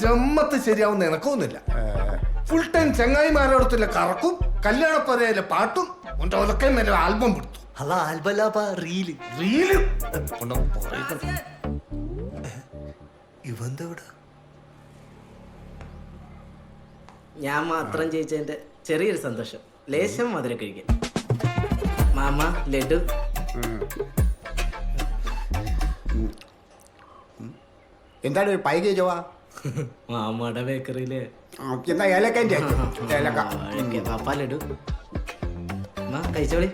Jammath ശരിയാവുന്ന എനക്കൊന്നുമില്ല. Full time ചങ്ങായിമാരോടത്തില്ല കറക്കും, കല്യാണപ്പരയിലെ പാട്ടും ഒലക്കെ മേലെ album കൊടുത്തു. അല്ല ആൽബല്ലാ റീല് റീല് ഇവന്താ ഇവിടെ? ഞാൻ മാത്രം ജയിച്ചതിന്റെ ചെറിയൊരു സന്തോഷം. ലേശം മധുരം കഴിക്കാൻ. മാമ ലഡു. എന്താണ് പൈകി ജവാ? മാമയുടെ ബേക്കറിയില് എന്താ ഏലക്കൻ്റെ ഏലക്ക. പാപ്പ ലഡു. മാ കഴിച്ചോളി.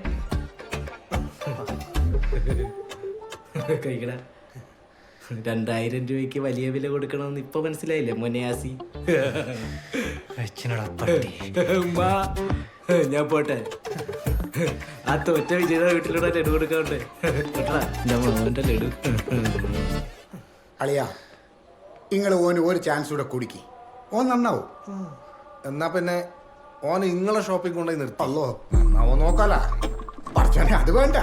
കഴിക്കട. 2000 രൂപയ്ക്ക് വലിയ വില കൊടുക്കണമെന്ന് ഇപ്പൊ മനസ്സിലായില്ലേ മൊനയാസി? ഞാൻ പോട്ടെ. ആ തോറ്റ വിജയുടെ വീട്ടിലൂടെ ലഡു കൊടുക്കാണ്ട് മോന്റെ ലഡു. അളിയാ നിങ്ങൾ ഓന് ഒരു ചാൻസ് കൂടെ കുടിക്കി, ഓൻ നന്നാവും. എന്നാ പിന്നെ ഓൻ ഇങ്ങളെ ഷോപ്പിംഗ് കൊണ്ടുപോയി നിർത്തല്ലോ. നന്നാവോ നോക്കാലാ. പറച്ചോനെ അത് വേണ്ട.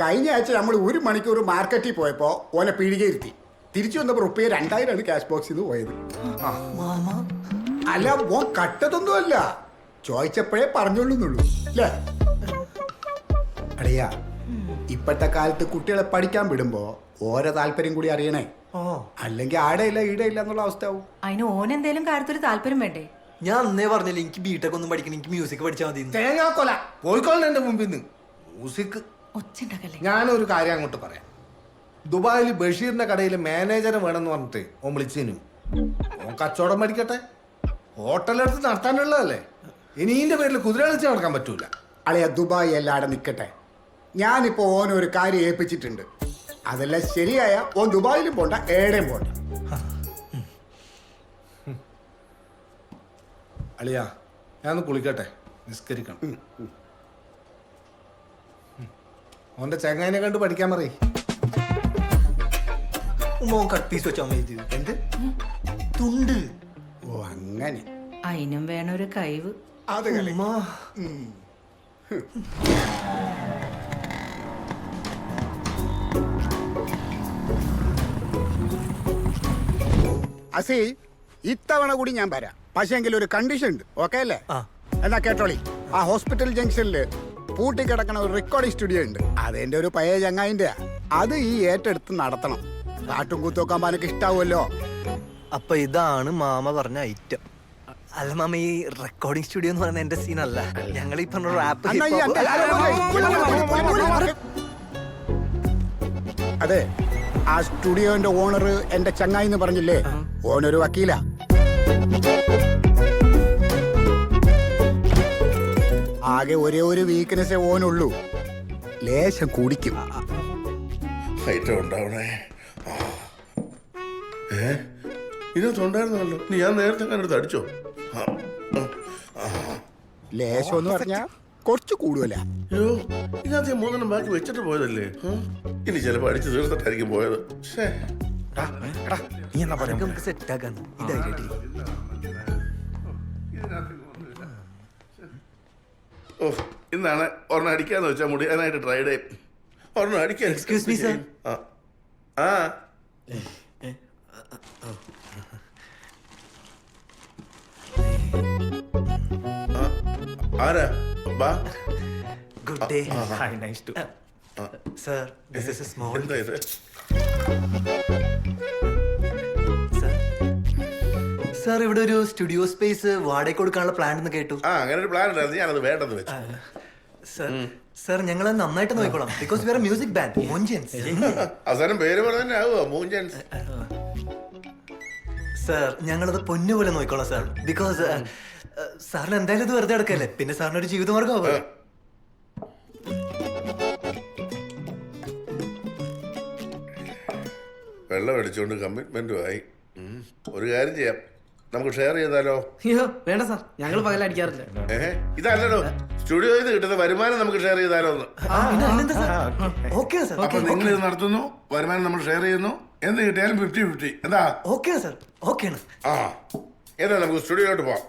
കഴിഞ്ഞ ആഴ്ച നമ്മൾ 1 മണിക്കൂർ മാർക്കറ്റിൽ പോയപ്പോ ഓനെ പീടികയിരുത്തി. തിരിച്ചു വന്നപ്പോൾ റുപ്പിയ 2000 ക്യാഷ് ബോക്സിൽ നിന്ന് പോയത്. അല്ല ഓൻ കട്ടതൊന്നുമല്ല, ചോദിച്ചപ്പോഴേ പറഞ്ഞോളൂന്നുള്ളൂ അല്ലേ? അടിയാ ഇപ്പോഴത്തെ കാലത്ത് കുട്ടികളെ പഠിക്കാൻ വിടുമ്പോ ഓരോ താല്പര്യം കൂടി അറിയണേ. അല്ലെങ്കിൽ ആടെയില്ല ഈടെയില്ല എന്നുള്ള അവസ്ഥ ആവും. അതിന് ഓനെന്തേലും കാര്യത്തിൽ താല്പര്യം വേണ്ടേ? ഞാൻ അന്നേ പറഞ്ഞില്ല എനിക്ക് ബിടെക് ഒന്നും പഠിക്കണം, എനിക്ക് മ്യൂസിക് പഠിച്ചാൽ മതി. തേങ്ങാക്കൊല പോയിക്കോളെ എന്റെ മുമ്പിൽ നിന്ന്. മ്യൂസിക് ഞാനൊരു കാര്യം അങ്ങോട്ട് പറയാം. ദുബായിൽ ബഷീറിന്റെ കടയിൽ മാനേജറെ വേണമെന്ന് പറഞ്ഞിട്ട് ഓൻ വിളിച്ചേനു. ഓൻ കച്ചവടം പഠിക്കട്ടെ, ഹോട്ടലെടുത്ത് നടത്താനുള്ളതല്ലേ. ഇനി ഇതിന്റെ പേരിൽ കുതിര കളിച്ച് നടക്കാൻ പറ്റൂല. അളിയ ദുബായ് എല്ലാടെ നിൽക്കട്ടെ. ഞാനിപ്പോ ഓനൊരു കാര്യം ഏൽപ്പിച്ചിട്ടുണ്ട്. അതെല്ലാം ശരിയായ ഓൻ ദുബായിലും പോണ്ട ഏടേം പോണ്ട. അളിയാ ഞാനൊന്ന് കുളിക്കട്ടെ, നിസ്കരിക്കണം. ഓന്റെ ചങ്ങായിനെ കണ്ട് പഠിക്കാൻ പറയ്. മോൻ കട്ട് പീസ് വെച്ചാൽ മതി. എന്ത് തുണ്ട്? ഓ അങ്ങനെ. അതിനും വേണം ഒരു കഴിവ്. അത് കളി. അസി ഇത്തവണ കൂടി ഞാൻ വരാം, പക്ഷേ എങ്കിൽ ഒരു കണ്ടീഷൻ ഉണ്ട്. ഓക്കെ അല്ലേ? എന്നാ കേട്ടോളി. ആ ഹോസ്പിറ്റൽ ജംഗ്ഷനില് പൂട്ടിക്കിടക്കണ ഒരു റെക്കോർഡിംഗ് സ്റ്റുഡിയോ ഉണ്ട്. അതെന്റെ ഒരു പഴയ ചങ്ങായിന്റെ. അത് ഈ ഏറ്റെടുത്ത് നടത്തണം. കാട്ടും കൂത്തൊക്കെ അമ്പാനൊക്കെ ഇഷ്ടാവുമല്ലോ. അപ്പൊ ഇതാണ് മാമ പറഞ്ഞ ഐറ്റം. അല്ല മാമ, ഈ റെക്കോർഡിംഗ് സ്റ്റുഡിയോ എന്ന് പറയുന്നത് എന്റെ സീനല്ല. ഞങ്ങൾ ഈ പറഞ്ഞ റാപ്പ്. അതെ, ആ സ്റ്റുഡിയോന്റെ ഓണർ എന്റെ ചങ്ങായി എന്ന് പറഞ്ഞില്ലേ, ഓനൊരു വക്കീല. ആകെ ഒരേ ഒരു വീക്ക്നെസ്സേ ഓനുള്ളൂ, ലേശം കുടിക്കും. ഉണ്ടാവണേ. ഇതിനകത്തുണ്ടായിരുന്നല്ലോ, ഞാൻ നേരത്തെ കണ്ടെടുത്ത് അടിച്ചോ? ലേശം എന്ന് പറഞ്ഞാ കുറച്ച് കൂടുതല. അയ്യോ, ഇതിനകത്ത് 3 ബാക്കി വെച്ചിട്ട് പോയതല്ലേ. ഇനി ചിലപ്പോ അടിച്ചു തീർത്തിട്ടായിരിക്കും പോയത്. സെറ്റ് ആക്കാൻ ഓ, ഇന്നാണ് ഒരെണ്ണം അടിക്കാന്ന് വെച്ചാൽ മുടിയാനായിട്ട് ട്രൈ ഡേ. ഒരെണ്ണം അടിക്കാൻ. Excuse me sir. ആ ആരാ? ബാ. Good day. Hi, nice to. Sir, this is a small. എന്താ ഇത്? സർ, ഇവിടെ ഒരു സ്റ്റുഡിയോ സ്പേസ് വാടകയ്ക്ക് കൊടുക്കാനുള്ള പ്ലാൻ എന്ന് കേട്ടു. അങ്ങനെ ഒരു പ്ലാൻ ഉണ്ടായിരുന്നു, ഞാനത് വേണ്ടെന്ന് വെച്ചു. സർ, ഞങ്ങൾ നന്നായിട്ട് നോക്കിക്കോളാം. Because we are music band മൂഞ്ചൻസ്. അവസാനം പേര് പറഞ്ഞ ആവുമോ മൂഞ്ചൻസ്? സർ, ഞങ്ങളത് പൊന്നുപോലെ നോക്കിക്കോളാം സാർ. ബിക്കോസ് സാറിന് എന്തായാലും ഇത് വെറുതെ എടുക്കല്ലേ, പിന്നെ സാറിന് ഒരു ജീവിതമാർഗം. വെള്ളം അടിച്ചുകൊണ്ട് കമ്മിറ്റ്മെന്റുമായി. ഒരു കാര്യം ചെയ്യാം, നമുക്ക് ഷെയർ ചെയ്താലോ? അയ്യോ വേണ്ട സാർ, ഞങ്ങൾ പകലടിക്കാറില്ല. ഇതല്ലടോ, സ്റ്റുഡിയോയിൽ നിന്ന് കിട്ടുന്ന വരുമാനം നമുക്ക് ഷെയർ ചെയ്താലോ എന്ന്. അപ്പൊ നിങ്ങൾ ഇത് നടത്തുന്നു, വരുമാനം നമ്മൾ ഷെയർ ചെയ്യുന്നു, എന്ത് കിട്ടിയാലും 50-50. എന്താ? Okay sir, okay. ആ, ഏതാ നമുക്ക് സ്റ്റുഡിയോയിലോട്ട് പോവാം.